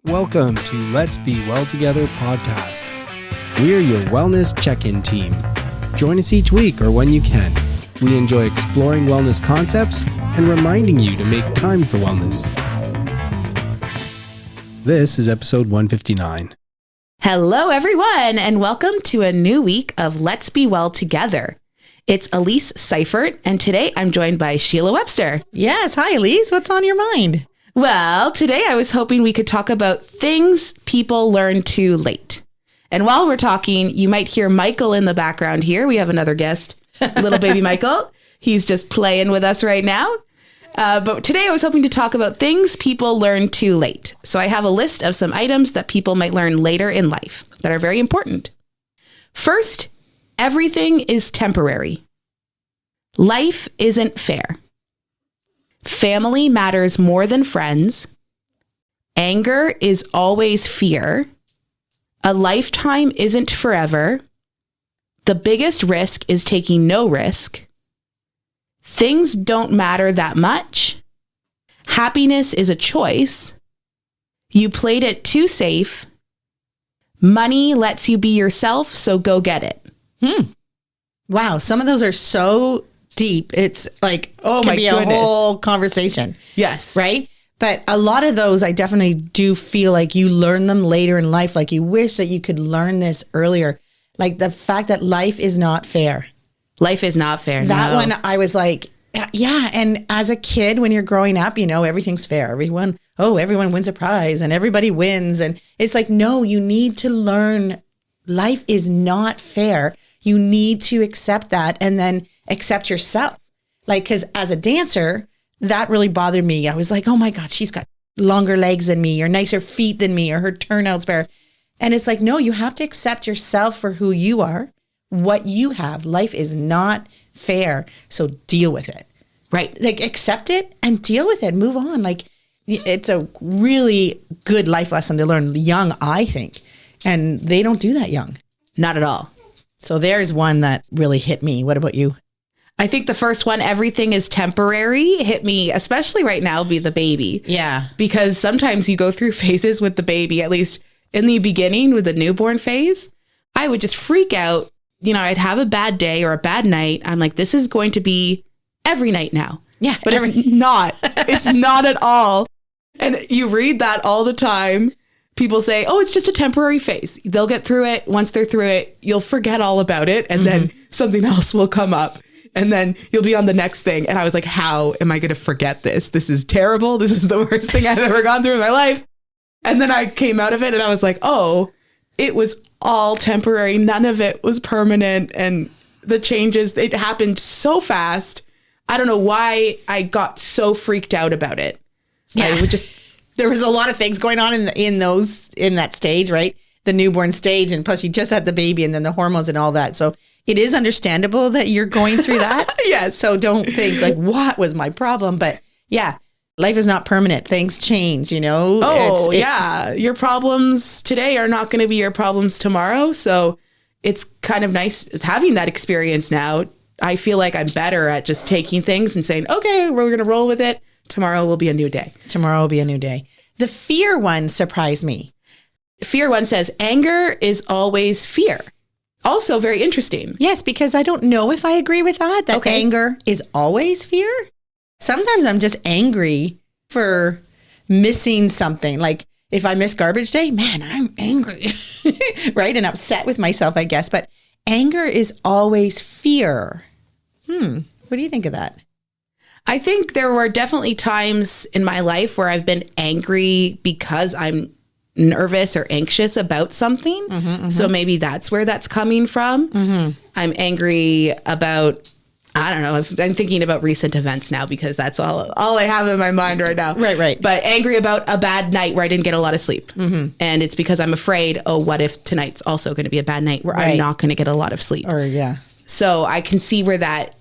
Welcome to Let's Be Well Together podcast. We're your wellness check-in team. Join us each week or when you can. We enjoy exploring wellness concepts and reminding you to make time for wellness. This is episode 159. Hello, everyone, and welcome to a new week of Let's Be Well Together. It's Elise Seifert, and today I'm joined by Sheila Webster. Yes. Hi, Elise. What's on your mind? Well, today I was hoping we could talk about things people learn too late. And while we're talking, you might hear Michael in the background here. We have another guest, little baby Michael. He's just playing with us right now. But today I was hoping to talk about things people learn too late. So I have a list of some items that people might learn later in life that are very important. First, everything is temporary. Life isn't fair. Family matters more than friends. Anger is always fear. A lifetime isn't forever. The biggest risk is taking no risk. Things don't matter that much. Happiness is a choice. You played it too safe. Money lets you be yourself, so go get it. Wow. Some of those are so deep. It's like, Oh my be goodness. a whole conversation, Yes. right? But a lot of those, I definitely do feel like you learn them later in life. Like you wish that you could learn this earlier. Like the fact that life is not fair. Life is not fair. That no. one, I was like, yeah. And as a kid, when you're growing up, you know, everything's fair. Everyone wins a prize and everybody wins. And it's like, no, you need to learn life is not fair. You need to accept that and then accept yourself. Like, because as a dancer, that really bothered me. I was like, oh my God, she's got longer legs than me or nicer feet than me or her turnout's better. And it's like, no, you have to accept yourself for who you are, what you have. Life is not fair. So deal with it. Right. Like accept it and deal with it. Move on. Like it's a really good life lesson to learn young, I think. And they don't do that young. Not at all. So there's one that really hit me. What about you? I think the first one, everything is temporary, hit me, especially right now, be the baby. Yeah. Because sometimes you go through phases with the baby, at least in the beginning with the newborn phase. I would just freak out. You know, I'd have a bad day or a bad night. I'm like, this is going to be every night now. Yeah. But it's not. It's not at all. And you read that all the time. People say, oh, it's just a temporary phase. They'll get through it. Once they're through it, you'll forget all about it. And then something else will come up. And then you'll be on the next thing. And I was like, how am I going to forget this? This is terrible. This is the worst thing I've ever gone through in my life. And then I came out of it and I was like, oh, it was all temporary. None of it was permanent. And the changes, it happened so fast. I don't know why I got so freaked out about it. Yeah. I would just... There was a lot of things going on in that stage, right? The newborn stage, and plus you just had the baby and then the hormones and all that. So it is understandable that you're going through that. Yes. So don't think like, what was my problem? But yeah, life is not permanent. Things change, you know? Oh, yeah. Your problems today are not going to be your problems tomorrow. So it's kind of nice having that experience now. I feel like I'm better at just taking things and saying, okay, we're going to roll with it. Tomorrow will be a new day. Tomorrow will be a new day. The fear one surprised me. Fear one says, anger is always fear. Also very interesting. Yes, because I don't know if I agree with that. That Okay. anger is always fear. Sometimes I'm just angry for missing something. Like if I miss garbage day, man, I'm angry, right? And upset with myself, I guess. But anger is always fear. What do you think of that? I think there were definitely times in my life where I've been angry because I'm nervous or anxious about something. So maybe that's where that's coming from. I'm angry about, I don't know, I'm thinking about recent events now because that's all I have in my mind right now. Right. But angry about a bad night where I didn't get a lot of sleep. And it's because I'm afraid, oh, what if tonight's also going to be a bad night where I'm not going to get a lot of sleep. Or yeah. So I can see where that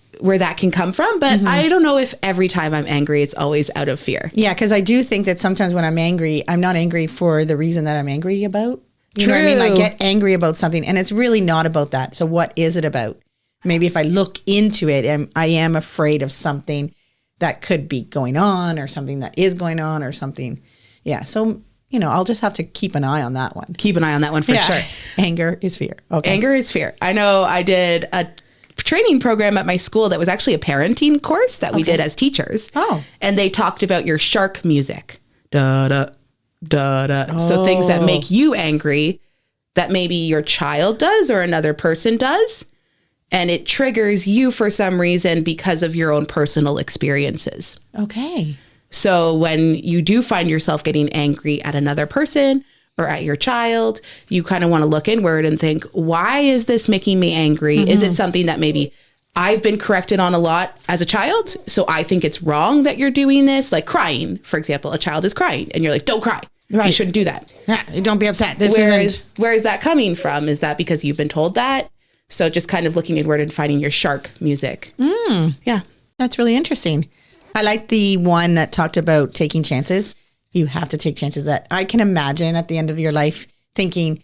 can come from, but I don't know if every time I'm angry, it's always out of fear. Yeah, because I do think that sometimes when I'm angry, I'm not angry for the reason that I'm angry about. You know what I mean? I get angry about something and it's really not about that. So what is it about? Maybe if I look into it and I am afraid of something that could be going on or something that is going on or something. Yeah. So I'll just have to keep an eye on that one. Keep an eye on that one for sure. Anger is fear. Okay. Anger is fear. I know I did a training program at my school that was actually a parenting course that we did as teachers. Oh. And they talked about your shark music. Da, da, da, da. So things that make you angry that maybe your child does or another person does. And it triggers you for some reason because of your own personal experiences. Okay. So when you do find yourself getting angry at another person or at your child, you kind of want to look inward and think, why is this making me angry? Is it something that maybe I've been corrected on a lot as a child? So I think it's wrong that you're doing this. Like crying, for example, a child is crying and you're like, don't cry. Right. You shouldn't do that. Yeah, don't be upset. Where is that coming from? Is that because you've been told that? So just kind of looking inward and finding your shark music. Yeah. That's really interesting. I like the one that talked about taking chances. You have to take chances. That I can imagine at the end of your life thinking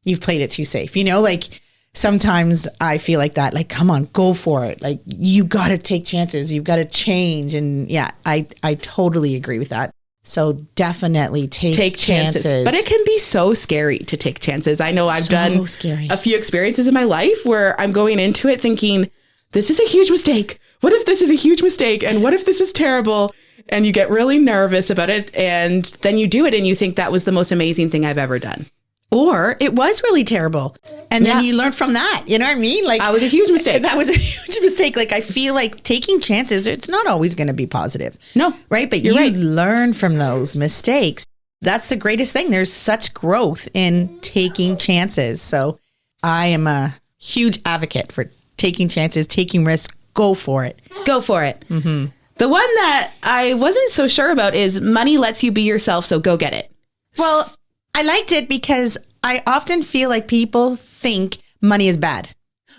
you've played it too safe. Like sometimes I feel like that, like, come on, go for it. Like you got to take chances. You've got to change. And yeah, I totally agree with that. So definitely take chances. But it can be so scary to take chances. I know I've done a few experiences in my life where I'm going into it thinking, this is a huge mistake. What if this is a huge mistake? And what if this is terrible? And you get really nervous about it. And then you do it and you think that was the most amazing thing I've ever done. Or it was really terrible. And then you learn from that. You know what I mean? Like that was a huge mistake. That was a huge mistake. Like I feel like taking chances, it's not always going to be positive. No. Right? But you learn from those mistakes. That's the greatest thing. There's such growth in taking chances. So I am a huge advocate for taking chances, taking risks. Go for it. Go for it. Mm-hmm. The one that I wasn't so sure about is money lets you be yourself, so go get it. Well, I liked it because I often feel like people think money is bad.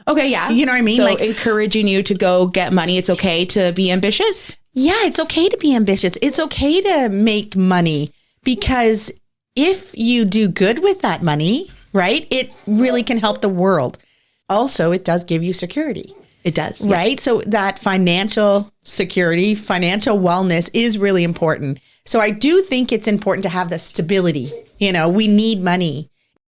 Okay, yeah. You know what I mean? So like encouraging you to go get money. It's okay to be ambitious? Yeah, it's okay to be ambitious. It's okay to make money because if you do good with that money, right, it really can help the world. Also, it does give you security. It does. Right? So that financial security, financial wellness is really important. So I do think it's important to have the stability. We need money.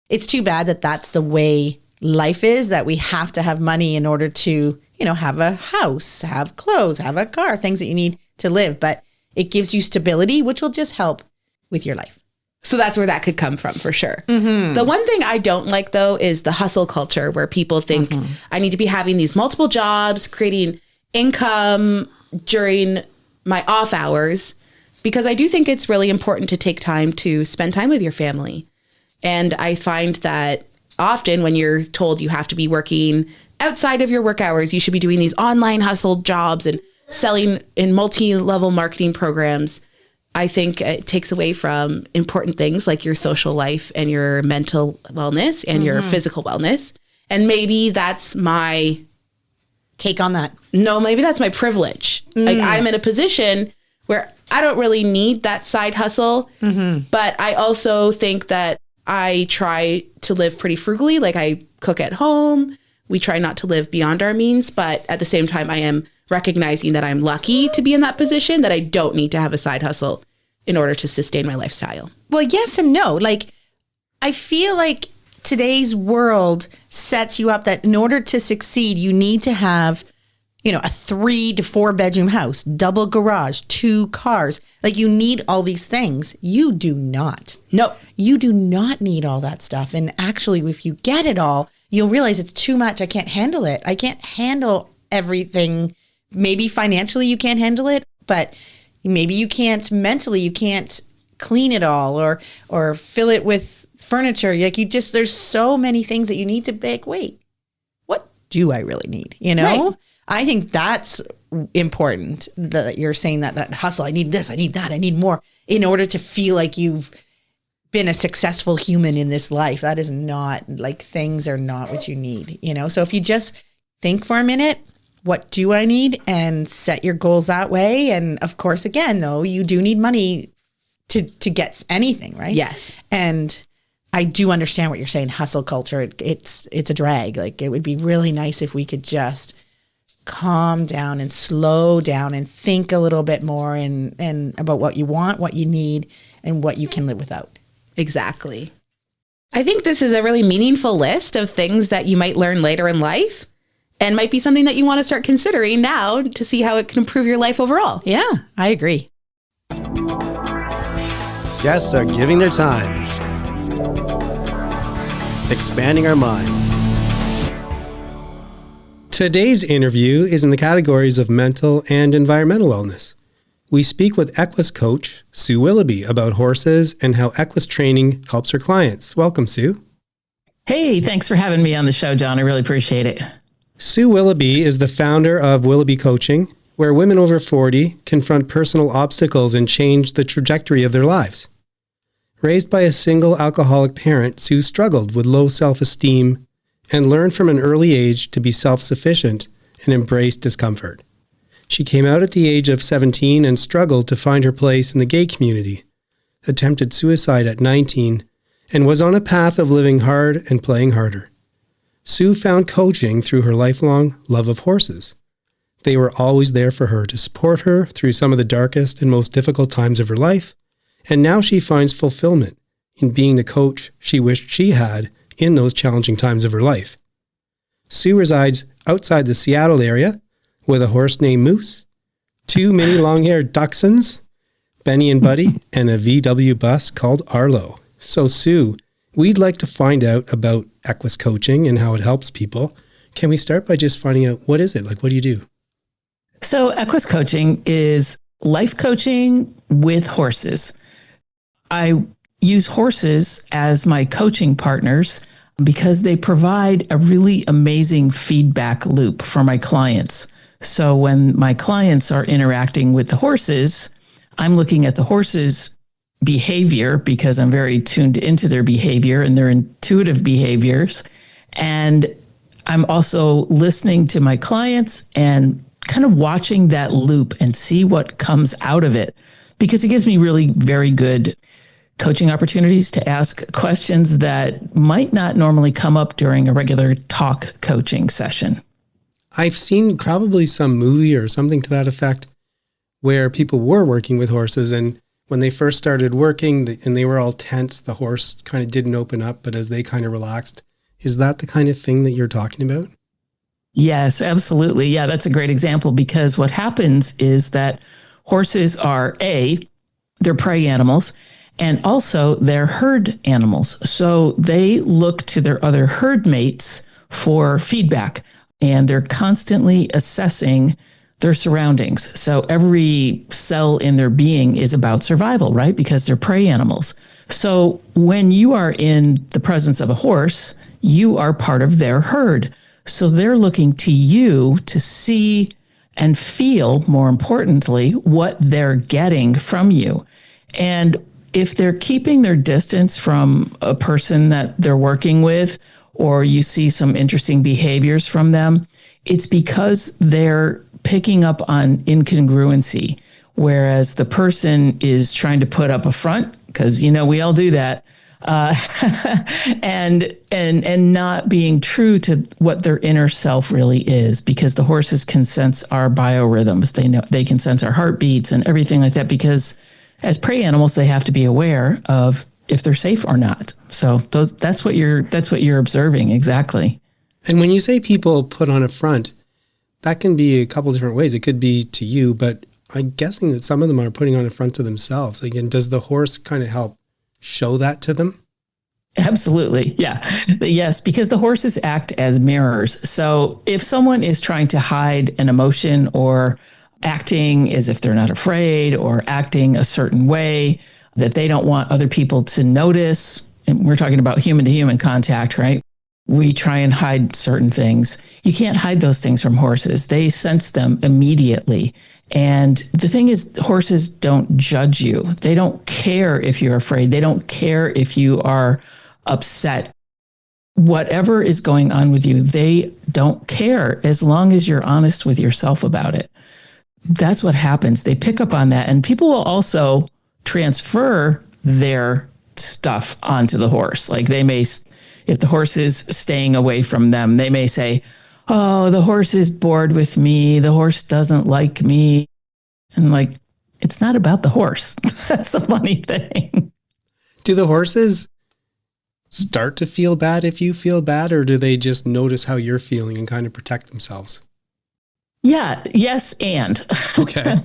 It's too bad that that's the way life is, that we have to have money in order to, have a house, have clothes, have a car, things that you need to live. But it gives you stability, which will just help with your life. So that's where that could come from for sure. Mm-hmm. The one thing I don't like, though, is the hustle culture where people think I need to be having these multiple jobs, creating income during my off hours, because I do think it's really important to take time to spend time with your family. And I find that often when you're told you have to be working outside of your work hours, you should be doing these online hustle jobs and selling in multi-level marketing programs. I think it takes away from important things like your social life and your mental wellness and your physical wellness. And maybe that's my take on that. No, maybe that's my privilege. Like I'm in a position where I don't really need that side hustle, but I also think that I try to live pretty frugally. Like I cook at home. We try not to live beyond our means, but at the same time, I am recognizing that I'm lucky to be in that position, that I don't need to have a side hustle in order to sustain my lifestyle. Well, yes and no. Like, I feel like today's world sets you up that in order to succeed, you need to have, a 3 to 4 bedroom house, double garage, 2 cars. Like you need all these things. You do not. No, you do not need all that stuff. And actually, if you get it all, you'll realize it's too much. I can't handle it. I can't handle everything. Maybe financially you can't handle it, but maybe you can't mentally, you can't clean it all or fill it with furniture. Like there's so many things that you need to make. Wait, what do I really need? Right. I think that's important that you're saying that hustle. I need this, I need that, I need more in order to feel like you've been a successful human in this life. That is not like things are not what you need, So if you just think for a minute, what do I need? And set your goals that way. And of course, again, though, you do need money to get anything, right? Yes. And I do understand what you're saying. Hustle culture, it's a drag. Like it would be really nice if we could just calm down and slow down and think a little bit more and about what you want, what you need, and what you can live without. Exactly. I think this is a really meaningful list of things that you might learn later in life and might be something that you want to start considering now to see how it can improve your life overall. Yeah, I agree. Guests are giving their time, expanding our minds. Today's interview is in the categories of mental and environmental wellness. We speak with Equus coach Sue Willoughby about horses and how Equus training helps her clients. Welcome, Sue. Hey, thanks for having me on the show, John. I really appreciate it. Sue Willoughby is the founder of Willoughby Coaching, where women over 40 confront personal obstacles and change the trajectory of their lives. Raised by a single alcoholic parent, Sue struggled with low self-esteem and learned from an early age to be self-sufficient and embrace discomfort. She came out at the age of 17 and struggled to find her place in the gay community, attempted suicide at 19, and was on a path of living hard and playing harder. Sue found coaching through her lifelong love of horses. They were always there for her to support her through some of the darkest and most difficult times of her life, and now she finds fulfillment in being the coach she wished she had in those challenging times of her life. Sue resides outside the Seattle area with a horse named Moose, 2 mini long-haired dachshunds, Benny and Buddy, and a VW bus called Arlo. So Sue, we'd like to find out about Equus coaching and how it helps people. Can we start by just finding out what is it? Like, what do you do? So Equus coaching is life coaching with horses. I use horses as my coaching partners because they provide a really amazing feedback loop for my clients. So when my clients are interacting with the horses, I'm looking at the horses' behavior because I'm very tuned into their behavior and their intuitive behaviors. And I'm also listening to my clients and kind of watching that loop and see what comes out of it, because it gives me really very good coaching opportunities to ask questions that might not normally come up during a regular talk coaching session. I've seen probably some movie or something to that effect where people were working with horses, and when they first started working and they were all tense, the horse kind of didn't open up, but as they kind of relaxed. Is that the kind of thing that you're talking about? Yes, absolutely. Yeah, that's a great example, because what happens is that horses are they're prey animals, and also they're herd animals. So they look to their other herd mates for feedback, and they're constantly assessing their surroundings. So every cell in their being is about survival, right? Because they're prey animals. So when you are in the presence of a horse, you are part of their herd. So they're looking to you to see and feel, more importantly, what they're getting from you. And if they're keeping their distance from a person that they're working with, or you see some interesting behaviors from them, it's because they're picking up on incongruency, whereas the person is trying to put up a front, because, we all do that, and not being true to what their inner self really is, because the horses can sense our biorhythms. They can sense our heartbeats and everything like that, because as prey animals, they have to be aware of if they're safe or not. So that's what you're observing. Exactly. And when you say people put on a front, that can be a couple different ways. It could be to you, but I'm guessing that some of them are putting on a front to themselves. Again, does the horse kind of help show that to them? Absolutely. Yeah. Yes, because the horses act as mirrors. So if someone is trying to hide an emotion or acting as if they're not afraid or acting a certain way that they don't want other people to notice, and we're talking about human to human contact, right? We try and hide certain things. You can't hide those things from horses. They sense them immediately. And the thing is, horses don't judge you. They don't care if you're afraid. They don't care if you are upset. Whatever is going on with you, they don't care as long as you're honest with yourself about it. That's what happens. They pick up on that. And people will also transfer their stuff onto the horse. Like they may, if the horse is staying away from them, they may say, "Oh, the horse is bored with me. The horse doesn't like me." And like, it's not about the horse. That's the funny thing. Do the horses start to feel bad if you feel bad, or do they just notice how you're feeling and kind of protect themselves? Yeah, yes, and. Okay.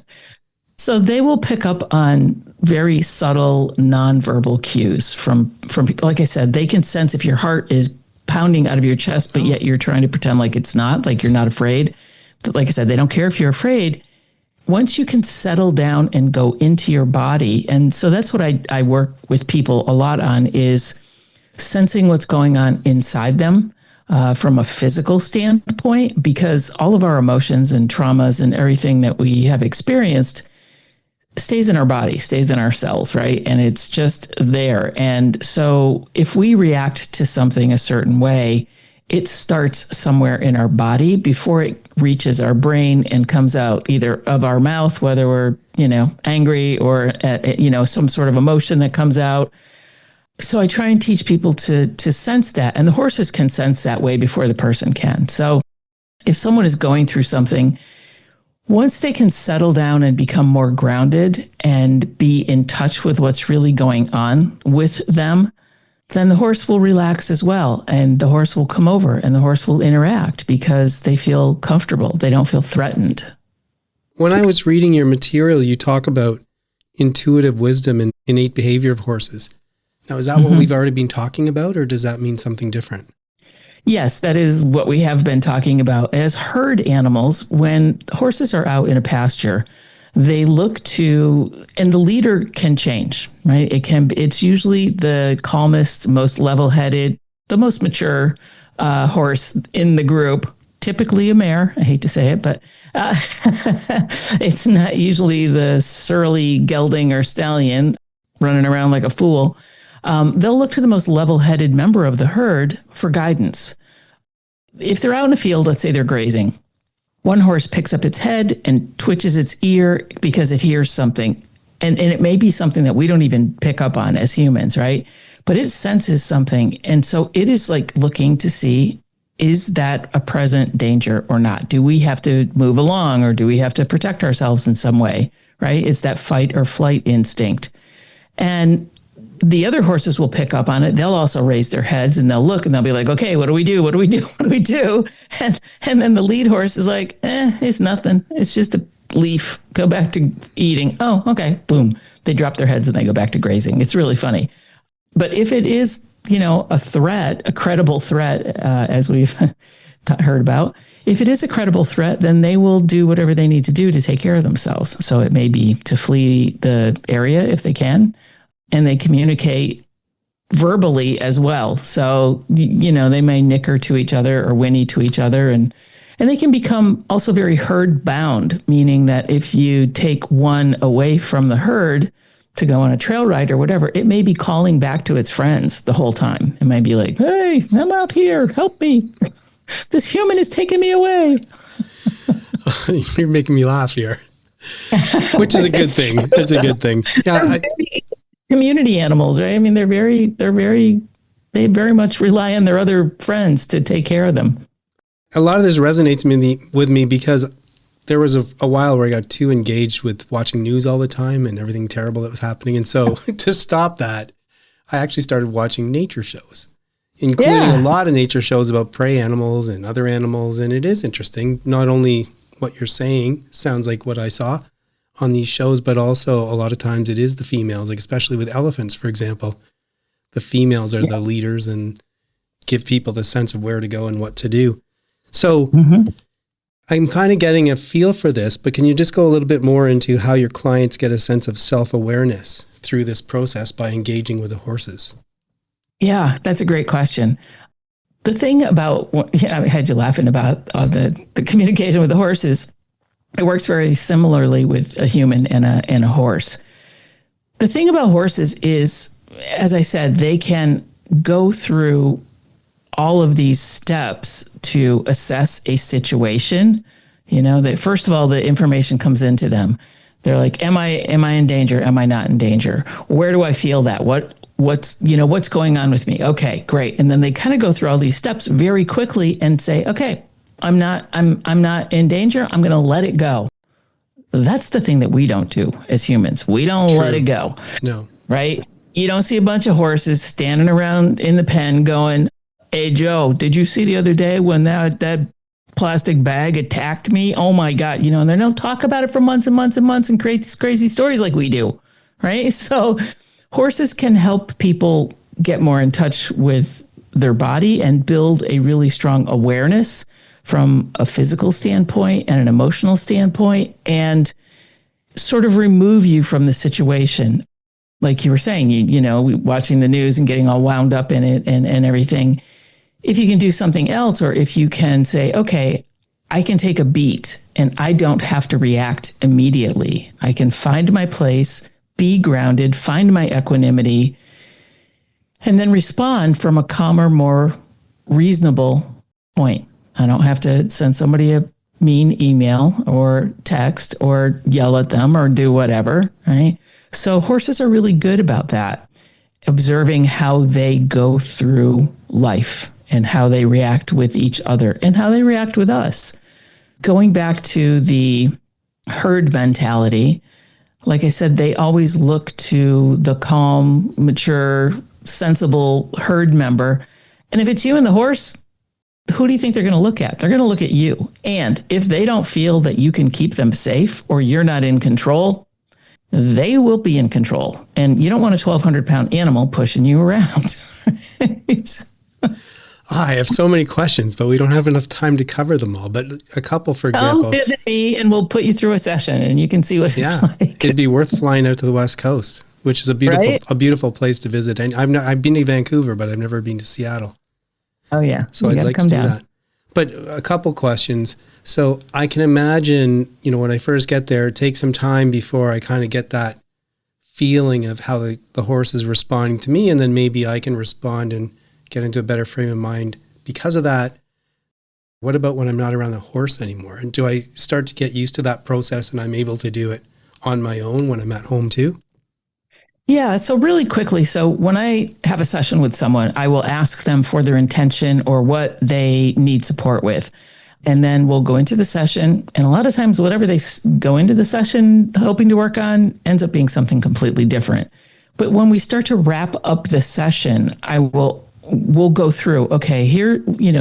So they will pick up on very subtle nonverbal cues from people. Like I said, they can sense if your heart is pounding out of your chest, but yet you're trying to pretend like it's not, like you're not afraid. But like I said, they don't care if you're afraid. Once you can settle down and go into your body, and so that's what I work with people a lot on, is sensing what's going on inside them from a physical standpoint, because all of our emotions and traumas and everything that we have experienced stays in our body, stays in our cells, right? And it's just there. And so if we react to something a certain way, it starts somewhere in our body before it reaches our brain and comes out either of our mouth, whether we're, angry or, some sort of emotion that comes out. So I try and teach people to sense that. And the horses can sense that way before the person can. So if someone is going through something, once they can settle down and become more grounded and be in touch with what's really going on with them, then the horse will relax as well. And the horse will come over and the horse will interact because they feel comfortable. They don't feel threatened. When I was reading your material, you talk about intuitive wisdom and innate behavior of horses. Now, is that what we've already been talking about, or does that mean something different? Yes, that is what we have been talking about. As herd animals, when horses are out in a pasture, they look to, and the leader can change, right? It's usually the calmest, most level-headed, the most mature horse in the group, typically a mare. I hate to say it, but it's not usually the surly gelding or stallion running around like a fool. They'll look to the most level-headed member of the herd for guidance. If they're out in a field, let's say they're grazing, one horse picks up its head and twitches its ear because it hears something. And it may be something that we don't even pick up on as humans, right? But it senses something. And so it is like looking to see, is that a present danger or not? Do we have to move along, or do we have to protect ourselves in some way, right? It's that fight or flight instinct. And the other horses will pick up on it. They'll also raise their heads and they'll look and they'll be like, okay, what do we do? What do we do? What do we do? And then the lead horse is like, it's nothing. It's just a leaf. Go back to eating. Oh, okay. Boom. They drop their heads and they go back to grazing. It's really funny. But if it is, a threat, a credible threat, as we've heard about, if it is a credible threat, then they will do whatever they need to do to take care of themselves. So it may be to flee the area if they can. And they communicate verbally as well. So, they may nicker to each other or whinny to each other. And they can become also very herd bound, meaning that if you take one away from the herd to go on a trail ride or whatever, it may be calling back to its friends the whole time. It might be like, hey, I'm out here. Help me. This human is taking me away. You're making me laugh here, which is a good thing. That's a good thing. Yeah. Community animals, right? I mean, they very much rely on their other friends to take care of them. A lot of this resonates with me because there was a while where I got too engaged with watching news all the time and everything terrible that was happening. And so to stop that, I actually started watching nature shows, including a lot of nature shows about prey animals and other animals. And it is interesting. Not only what you're saying sounds like what I saw on these shows, but also a lot of times it is the females, like especially with elephants, for example. The females are the leaders and give people the sense of where to go and what to do. So I'm kind of getting a feel for this, but can you just go a little bit more into how your clients get a sense of self-awareness through this process by engaging with the horses? Yeah, that's a great question. The thing about, I had you laughing about the communication with the horses. It works very similarly with a human and a horse. The thing about horses is, as I said, they can go through all of these steps to assess a situation. That first of all, the information comes into them. They're like, am I in danger? Am I not in danger? Where do I feel that? What's going on with me? Okay, great. And then they kind of go through all these steps very quickly and say, okay, I'm not in danger. I'm going to let it go. That's the thing that we don't do as humans. We don't let it go. No. Right? You don't see a bunch of horses standing around in the pen going, "Hey, Joe, did you see the other day when that plastic bag attacked me? Oh my God." And they don't talk about it for months and months and months and create these crazy stories like we do. Right. So horses can help people get more in touch with their body and build a really strong awareness from a physical standpoint and an emotional standpoint, and sort of remove you from the situation. Like you were saying, watching the news and getting all wound up in it and everything. If you can do something else, or if you can say, okay, I can take a beat and I don't have to react immediately. I can find my place, be grounded, find my equanimity, and then respond from a calmer, more reasonable point. I don't have to send somebody a mean email or text or yell at them or do whatever, right? So horses are really good about that, observing how they go through life and how they react with each other and how they react with us. Going back to the herd mentality, like I said, they always look to the calm, mature, sensible herd member. And if it's you and the horse, who do you think they're going to look at? They're going to look at you. And if they don't feel that you can keep them safe or you're not in control, they will be in control. And you don't want a 1,200-pound animal pushing you around. I have so many questions, but we don't have enough time to cover them all. But a couple, for example. Come visit me and we'll put you through a session and you can see what it's like. It'd be worth flying out to the West Coast, which is a beautiful place to visit. And I've been to Vancouver, but I've never been to Seattle. Oh yeah. So I'd like to do that. But a couple questions. So I can imagine, when I first get there, it takes some time before I kind of get that feeling of how the horse is responding to me. And then maybe I can respond and get into a better frame of mind because of that. What about when I'm not around the horse anymore? And do I start to get used to that process and I'm able to do it on my own when I'm at home too? Yeah. So really quickly, so when I have a session with someone, I will ask them for their intention or what they need support with. And then we'll go into the session. And a lot of times, whatever they go into the session hoping to work on ends up being something completely different. But when we start to wrap up the session, we'll go through, okay, here,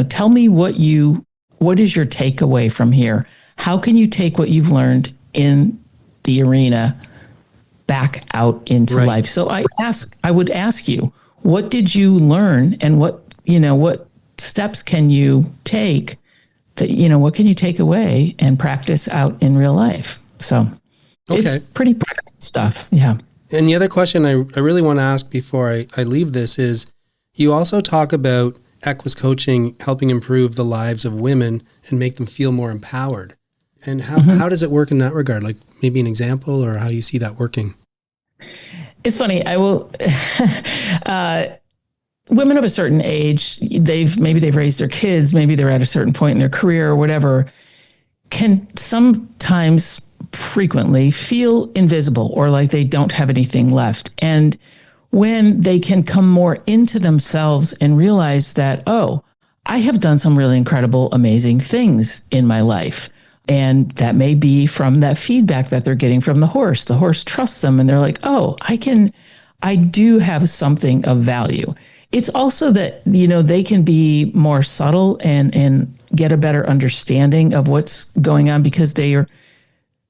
tell me what is your takeaway from here? How can you take what you've learned in the arena back out into life? So I would ask you, what did you learn and what steps can you take that, what can you take away and practice out in real life? So it's pretty practical stuff. Yeah. And the other question I really want to ask before I leave this is, you also talk about Equus coaching helping improve the lives of women and make them feel more empowered. And how does it work in that regard? Like maybe an example or how you see that working? It's funny. I will, women of a certain age, they've raised their kids, maybe they're at a certain point in their career or whatever, can sometimes frequently feel invisible or like they don't have anything left. And when they can come more into themselves and realize that, oh, I have done some really incredible, amazing things in my life. And that may be from that feedback that they're getting from the horse. The horse trusts them and they're like, oh, I do have something of value. It's also that, they can be more subtle and get a better understanding of what's going on because they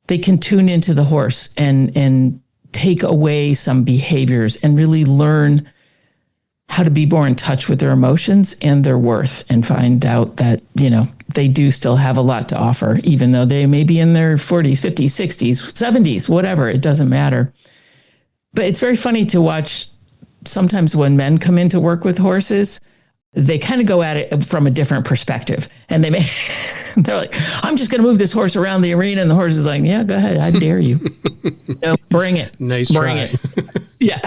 can tune into the horse and take away some behaviors and really learn how to be more in touch with their emotions and their worth and find out that, they do still have a lot to offer, even though they may be in their 40s, 50s, 60s, 70s, whatever, it doesn't matter. But it's very funny to watch sometimes when men come in to work with horses, they kind of go at it from a different perspective. And they're like, I'm just going to move this horse around the arena. And the horse is like, yeah, go ahead. I dare you. Bring it. Nice bring try. It. Yeah.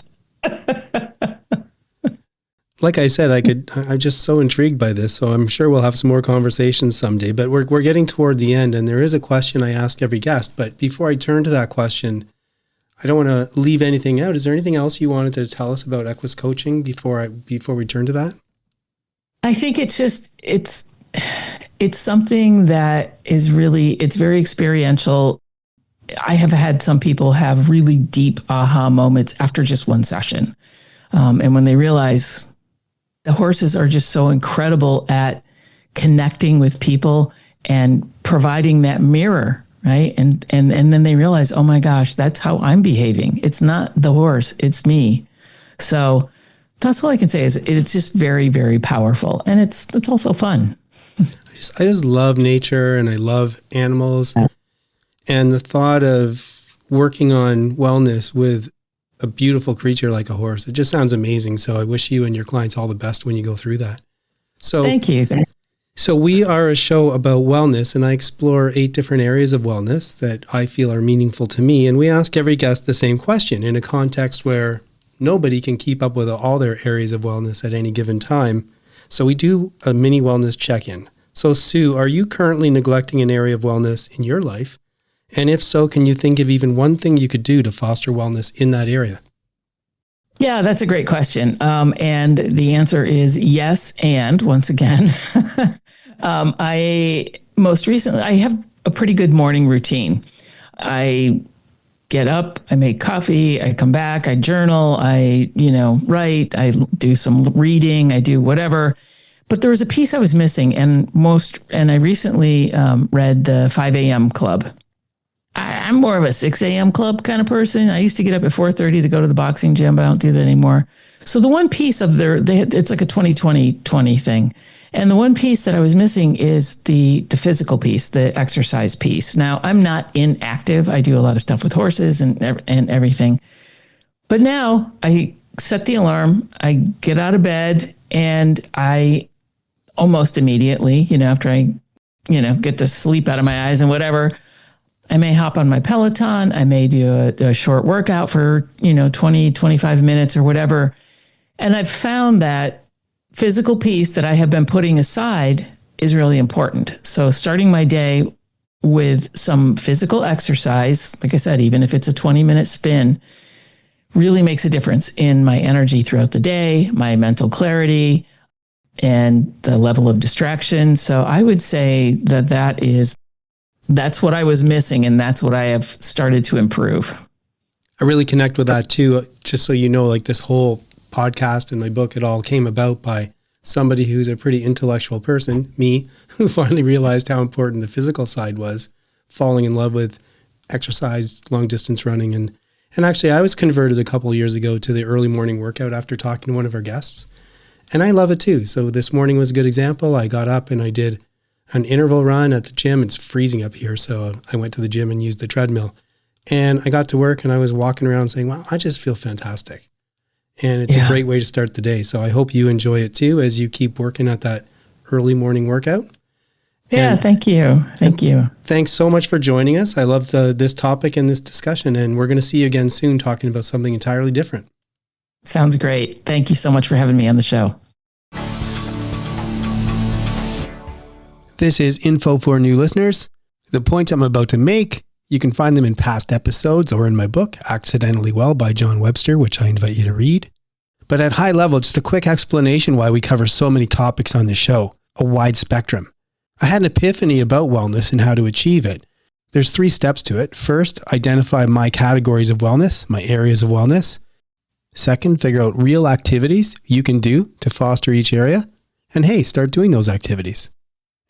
Like I said, I'm just so intrigued by this. So I'm sure we'll have some more conversations someday, but we're getting toward the end and there is a question I ask every guest. But before I turn to that question, I don't want to leave anything out. Is there anything else you wanted to tell us about Equus coaching before we turn to that? I think it's something that is it's very experiential. I have had some people have really deep aha moments after just one session. And when they realize the horses are just so incredible at connecting with people and providing that mirror, right? And then they realize, oh my gosh, that's how I'm behaving. It's not the horse, it's me. So that's all I can say is it's just very, very powerful. And it's also fun. I just love nature and I love animals. And the thought of working on wellness with a beautiful creature like a horse, it just sounds amazing. So I wish you and your clients all the best when you go through that. So thank you. So we are a show about wellness, and I explore 8 different areas of wellness that I feel are meaningful to me. And we ask every guest the same question in a context where nobody can keep up with all their areas of wellness at any given time. So we do a mini wellness check-in. So Sue, are you currently neglecting an area of wellness in your life? And if so, can you think of even one thing you could do to foster wellness in that area? Yeah, that's a great question. And the answer is yes. And once again, I have a pretty good morning routine. I get up, I make coffee, I come back, I journal, I write, I do some reading, I do whatever. But there was a piece I was missing, and I recently read the 5 a.m. Club. I'm more of a 6 a.m. club kind of person. I used to get up at 4:30 to go to the boxing gym, but I don't do that anymore. So the one piece of it's like a 20-20-20 thing. And the one piece that I was missing is the physical piece, the exercise piece. Now, I'm not inactive. I do a lot of stuff with horses and everything. But now I set the alarm, I get out of bed, and I almost immediately, after I, get the sleep out of my eyes and whatever, I may hop on my Peloton. I may do a short workout for, 20, 25 minutes or whatever. And I've found that physical piece that I have been putting aside is really important. So starting my day with some physical exercise, like I said, even if it's a 20-minute spin, really makes a difference in my energy throughout the day, my mental clarity, and the level of distraction. So I would say that's what I was missing, and that's what I have started to improve. I really connect with that too. Just so you know, like this whole podcast and my book, it all came about by somebody who's a pretty intellectual person, me, who finally realized how important the physical side was, falling in love with exercise, long distance running. And actually I was converted a couple of years ago to the early morning workout after talking to one of our guests. And I love it too. So this morning was a good example. I got up and I did an interval run at the gym. It's freezing up here, so I went to the gym and used the treadmill. And I got to work and I was walking around saying, wow, I just feel fantastic. And it's a great way to start the day. So I hope you enjoy it too as you keep working at that early morning workout. Yeah, thank you. Thank you. Thanks so much for joining us. I loved this topic and this discussion, and we're going to see you again soon talking about something entirely different. Sounds great. Thank you so much for having me on the show. This is info for new listeners. The points I'm about to make, you can find them in past episodes or in my book, Accidentally Well by John Webster, which I invite you to read. But at high level, just a quick explanation why we cover so many topics on the show, a wide spectrum. I had an epiphany about wellness and how to achieve it. There's 3 steps to it. First, identify my categories of wellness, my areas of wellness. Second, figure out real activities you can do to foster each area. And hey, start doing those activities.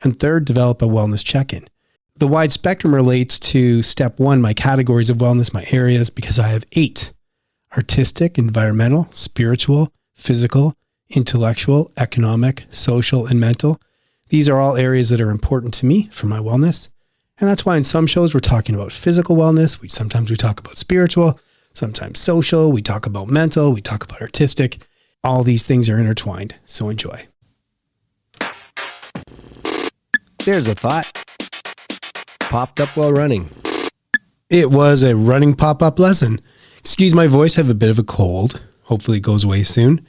And third, develop a wellness check-in. The wide spectrum relates to step 1, my categories of wellness, my areas, because I have 8. Artistic, environmental, spiritual, physical, intellectual, economic, social, and mental. These are all areas that are important to me for my wellness. And that's why in some shows we're talking about physical wellness. Sometimes we talk about spiritual, sometimes social. We talk about mental. We talk about artistic. All these things are intertwined. So enjoy. There's a thought. Popped up while running. It was a running pop-up lesson. Excuse my voice, I have a bit of a cold. Hopefully it goes away soon.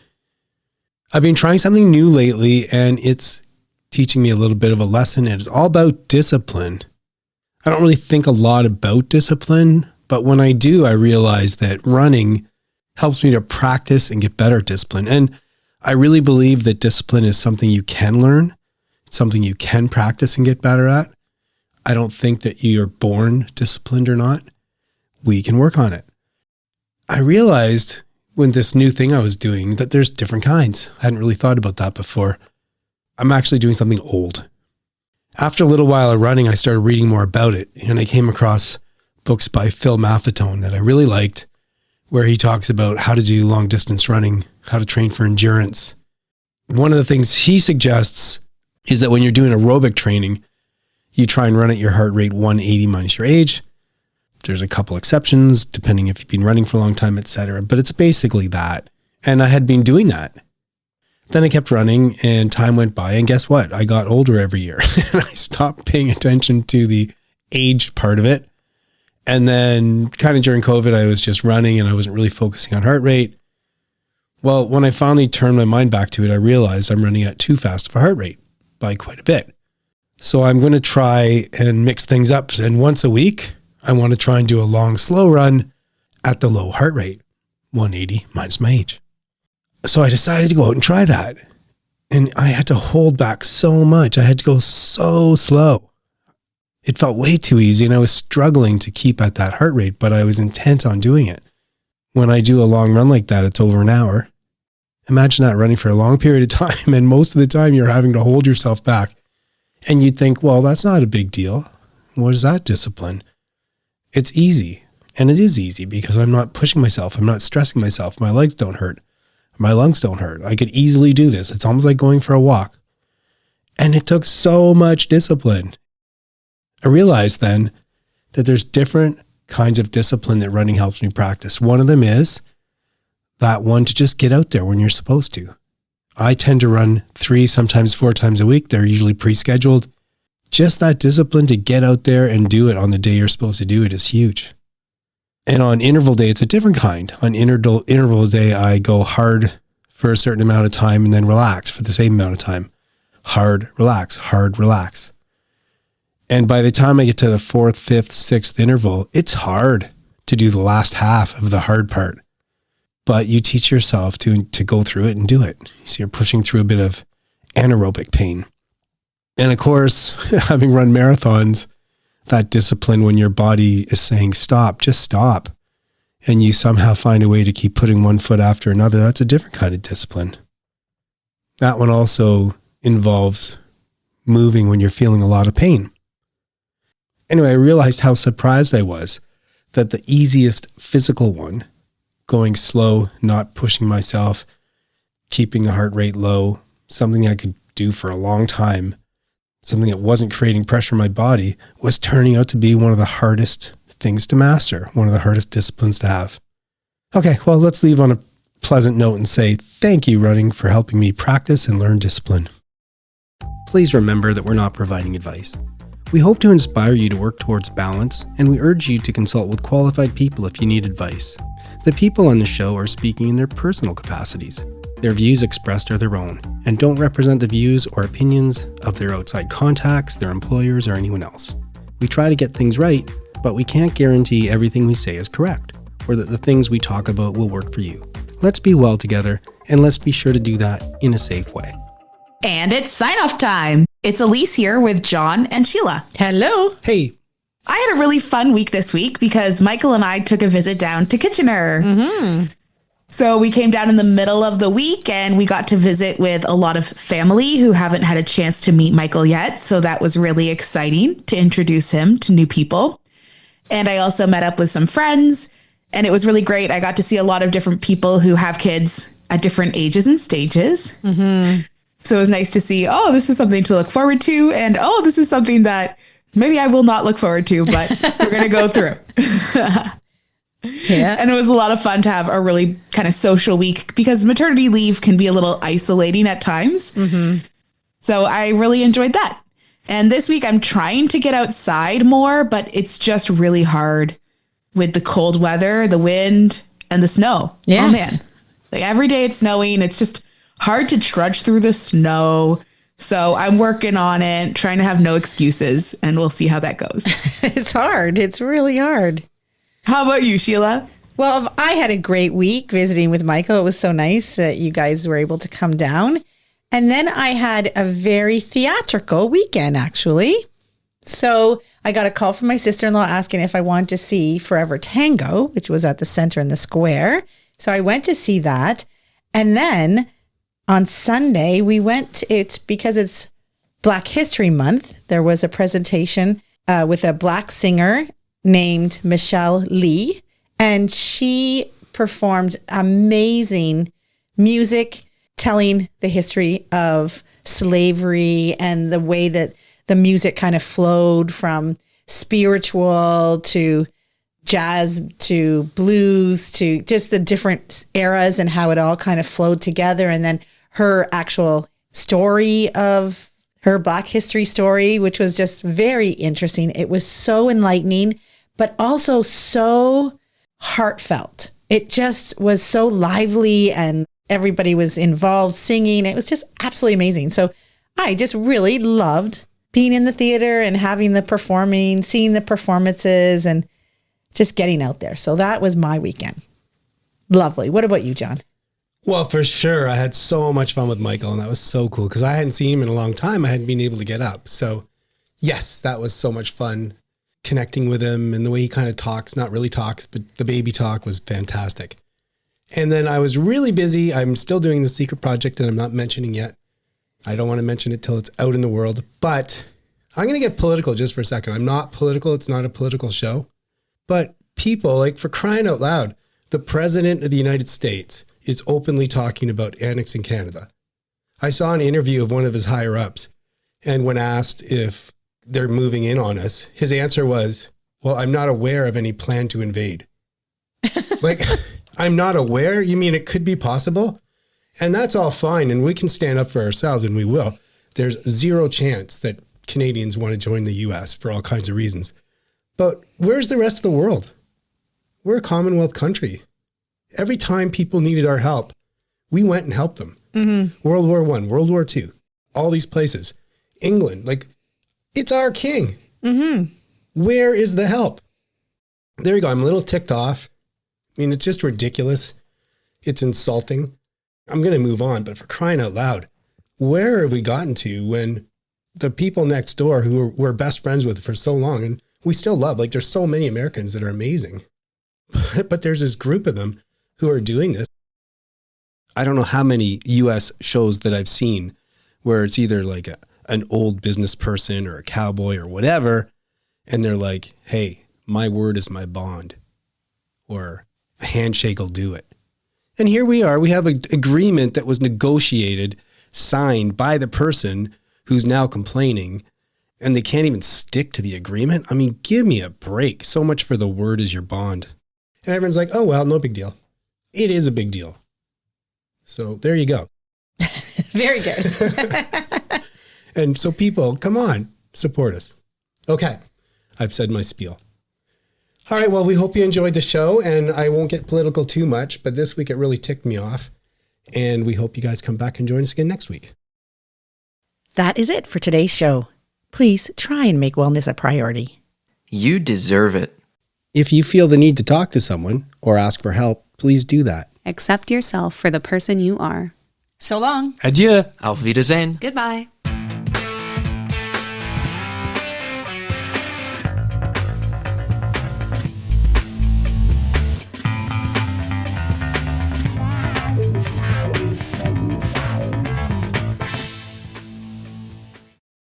I've been trying something new lately, and it's teaching me a little bit of a lesson. It's all about discipline. I don't really think a lot about discipline, but when I do, I realize that running helps me to practice and get better at discipline. And I really believe that discipline is something you can learn, something you can practice and get better at. I don't think that you're born disciplined or not. We can work on it. I realized with this new thing I was doing that there's different kinds. I hadn't really thought about that before. I'm actually doing something old. After a little while of running, I started reading more about it, and I came across books by Phil Maffetone that I really liked, where he talks about how to do long distance running, how to train for endurance. One of the things he suggests is that when you're doing aerobic training, you try and run at your heart rate 180 minus your age. There's a couple exceptions, depending if you've been running for a long time, etc. But it's basically that. And I had been doing that. Then I kept running and time went by. And guess what? I got older every year. And I stopped paying attention to the age part of it. And then kind of during COVID, I was just running and I wasn't really focusing on heart rate. Well, when I finally turned my mind back to it, I realized I'm running at too fast of a heart rate by quite a bit. So I'm going to try and mix things up. And once a week, I want to try and do a long, slow run at the low heart rate, 180 minus my age. So I decided to go out and try that. And I had to hold back so much. I had to go so slow. It felt way too easy and I was struggling to keep at that heart rate, but I was intent on doing it. When I do a long run like that, it's over an hour. Imagine that running for a long period of time, and most of the time you're having to hold yourself back. And you'd think, well, that's not a big deal. What is that discipline? It's easy. And it is easy because I'm not pushing myself. I'm not stressing myself. My legs don't hurt. My lungs don't hurt. I could easily do this. It's almost like going for a walk. And it took so much discipline. I realized then that there's different kinds of discipline that running helps me practice. One of them is that one to just get out there when you're supposed to. I tend to run 3, sometimes 4 times a week. They're usually pre-scheduled. Just that discipline to get out there and do it on the day you're supposed to do it is huge. And on interval day, it's a different kind. On interval day, I go hard for a certain amount of time and then relax for the same amount of time. Hard, relax, hard, relax. And by the time I get to the 4th, 5th, 6th interval, it's hard to do the last half of the hard part. But you teach yourself to go through it and do it. So you're pushing through a bit of anaerobic pain. And of course, having run marathons, that discipline when your body is saying stop, just stop. And you somehow find a way to keep putting one foot after another. That's a different kind of discipline. That one also involves moving when you're feeling a lot of pain. Anyway, I realized how surprised I was that the easiest physical one, going slow, not pushing myself, keeping the heart rate low, something I could do for a long time, something that wasn't creating pressure in my body, was turning out to be one of the hardest things to master, one of the hardest disciplines to have. Okay, well, let's leave on a pleasant note and say thank you, running, for helping me practice and learn discipline. Please remember that we're not providing advice. We hope to inspire you to work towards balance, and we urge you to consult with qualified people if you need advice. The people on the show are speaking in their personal capacities. Their views expressed are their own, and don't represent the views or opinions of their outside contacts, their employers, or anyone else. We try to get things right, but we can't guarantee everything we say is correct, or that the things we talk about will work for you. Let's be well together, and let's be sure to do that in a safe way. And it's sign-off time. It's Elise here with John and Sheila. Hello. Hey, I had a really fun week this week because Michael and I took a visit down to Kitchener. Mm-hmm. So we came down in the middle of the week and we got to visit with a lot of family who haven't had a chance to meet Michael yet. So that was really exciting to introduce him to new people. And I also met up with some friends and it was really great. I got to see a lot of different people who have kids at different ages and stages. Mm-hmm. So it was nice to see, oh, this is something to look forward to. And oh, this is something that maybe I will not look forward to, but we're going to go through. Yeah. And it was a lot of fun to have a really kind of social week because maternity leave can be a little isolating at times. Mm-hmm. So I really enjoyed that. And this week I'm trying to get outside more, but it's just really hard with the cold weather, the wind, and the snow. Yes. Oh, man. Like every day it's snowing. It's just hard to trudge through the snow. So I'm working on it, trying to have no excuses, and we'll see how that goes. It's hard. It's really hard. How about you, Sheila? Well, I had a great week visiting with Michael. It was so nice that you guys were able to come down. And then I had a very theatrical weekend, actually. So I got a call from my sister-in-law asking if I wanted to see Forever Tango, which was at the Center in the Square. So I went to see that. And then on Sunday, we went, because it's Black History Month, there was a presentation with a Black singer named Michelle Lee. And she performed amazing music telling the history of slavery and the way that the music kind of flowed from spiritual to jazz to blues to just the different eras and how it all kind of flowed together. And then her actual story of her Black history story, which was just very interesting. It was so enlightening, but also so heartfelt. It just was so lively and everybody was involved singing. It was just absolutely amazing. So I just really loved being in the theater and having the performing, seeing the performances and just getting out there. So that was my weekend. Lovely. What about you, John? Well, for sure. I had so much fun with Michael, and that was so cool because I hadn't seen him in a long time. I hadn't been able to get up. So yes, that was so much fun connecting with him, and the way he kind of talks, not really talks, but the baby talk was fantastic. And then I was really busy. I'm still doing the secret project that I'm not mentioning yet. I don't want to mention it till it's out in the world, but I'm going to get political just for a second. I'm not political. It's not a political show, but people, like, for crying out loud, the president of the United States is openly talking about annexing Canada. I saw an interview of one of his higher ups, and when asked if they're moving in on us, his answer was, well, I'm not aware of any plan to invade. Like, I'm not aware? You mean it could be possible? And that's all fine, and we can stand up for ourselves, and we will. There's zero chance that Canadians want to join the U.S. for all kinds of reasons. But where's the rest of the world? We're a Commonwealth country. Every time people needed our help, we went and helped them. Mm-hmm. World War I, World War II, all these places. England, like, it's our king. Mm-hmm. Where is the help? There you go. I'm a little ticked off. I mean, it's just ridiculous. It's insulting. I'm going to move on, but for crying out loud, where have we gotten to when the people next door who we're best friends with for so long, and we still love, like, there's so many Americans that are amazing, but there's this group of them who are doing this. I don't know how many US shows that I've seen where it's either like an old business person or a cowboy or whatever, and they're like, hey, my word is my bond, or a handshake will do it. And here we are. We have an agreement that was negotiated, signed by the person who's now complaining, and they can't even stick to the agreement. I mean, give me a break. So much for the word is your bond. And everyone's like, oh, well, no big deal. It is a big deal. So there you go. Very good. And so people, come on, support us. Okay, I've said my spiel. All right, well, we hope you enjoyed the show, and I won't get political too much, but this week it really ticked me off, and we hope you guys come back and join us again next week. That is it for today's show. Please try and make wellness a priority. You deserve it. If you feel the need to talk to someone or ask for help, please do that. Accept yourself for the person you are. So long. Adieu. Auf Wiedersehen. Goodbye.